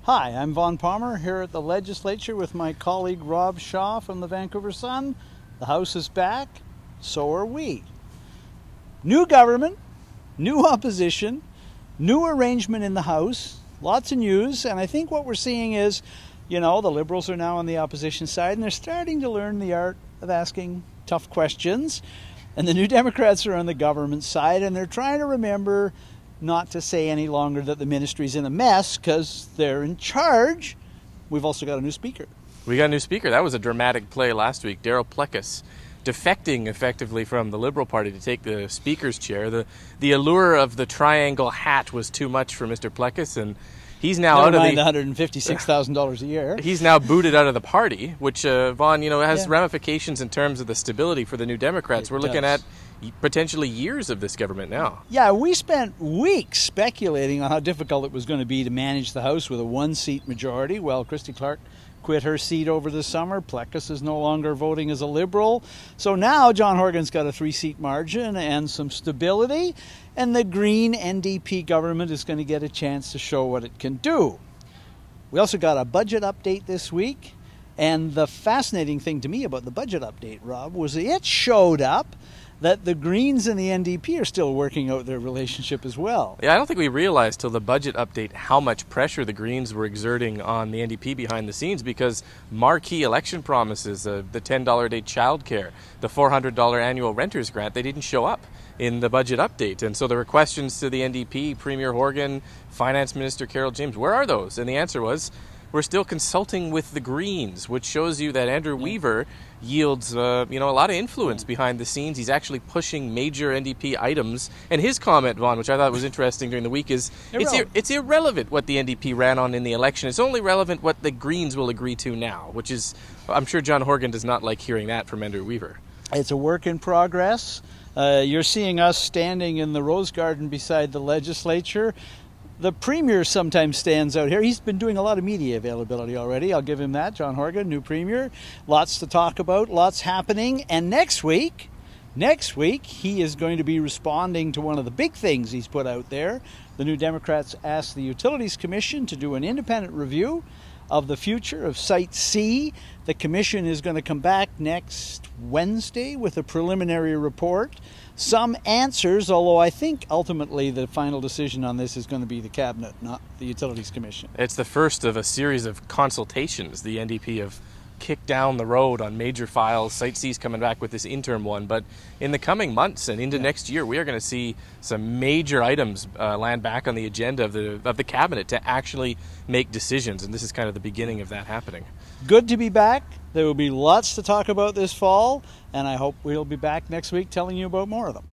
Hi, I'm Vaughn Palmer here at the legislature with my colleague Rob Shaw from the Vancouver Sun. The House is back, so are we. New government, new opposition, new arrangement in the House, lots of news, and I think what we're seeing is, the Liberals are now on the opposition side and they're starting to learn the art of asking tough questions, and the New Democrats are on the government side and they're trying to remember not to say any longer that the ministry's in a mess because they're in charge. We've also got a new speaker. We got a new speaker. That was a dramatic play last week. Darryl Plecas defecting effectively from the Liberal Party to take the speaker's chair. The allure of the triangle hat was too much for Mr. Plecas, and he's now Never out mind of the $156,000 a year. He's now booted out of the party, which, Vaughn, has ramifications in terms of the stability for the New Democrats. We're looking at potentially years of this government now. Yeah, we spent weeks speculating on how difficult it was going to be to manage the House with a one-seat majority. Well, Christy Clark quit her seat over the summer. Plecas is no longer voting as a Liberal. So now John Horgan's got a 3-seat margin and some stability, and the Green NDP government is going to get a chance to show what it can do. We also got a budget update this week, and the fascinating thing to me about the budget update, Rob, was it showed up that the Greens and the NDP are still working out their relationship as well. Yeah, I don't think we realized till the budget update how much pressure the Greens were exerting on the NDP behind the scenes, because marquee election promises, the $10 a day childcare, the $400 annual renters grant, they didn't show up in the budget update. And so there were questions to the NDP, Premier Horgan, Finance Minister Carole James, where are those? And the answer was, we're still consulting with the Greens, which shows you that Andrew Weaver yields a lot of influence behind the scenes. He's actually pushing major NDP items. And his comment, Vaughn, which I thought was interesting during the week, is it's irrelevant what the NDP ran on in the election. It's only relevant what the Greens will agree to now, which is, I'm sure John Horgan does not like hearing that from Andrew Weaver. It's a work in progress. You're seeing us standing in the Rose Garden beside the legislature. The Premier sometimes stands out here. He's been doing a lot of media availability already. I'll give him that. John Horgan, new Premier. Lots to talk about, lots happening. And next week, he is going to be responding to one of the big things he's put out there. The New Democrats asked the Utilities Commission to do an independent review of the future of Site C. The Commission is going to come back next Wednesday with a preliminary report. Some answers, although I think ultimately the final decision on this is going to be the Cabinet, not the Utilities Commission. It's the first of a series of consultations. The NDP have kicked down the road on major files. Site C's coming back with this interim one, but in the coming months and into next year, we are going to see some major items land back on the agenda of the Cabinet to actually make decisions, and this is kind of the beginning of that happening. Good to be back. There will be lots to talk about this fall, and I hope we'll be back next week telling you about more of them.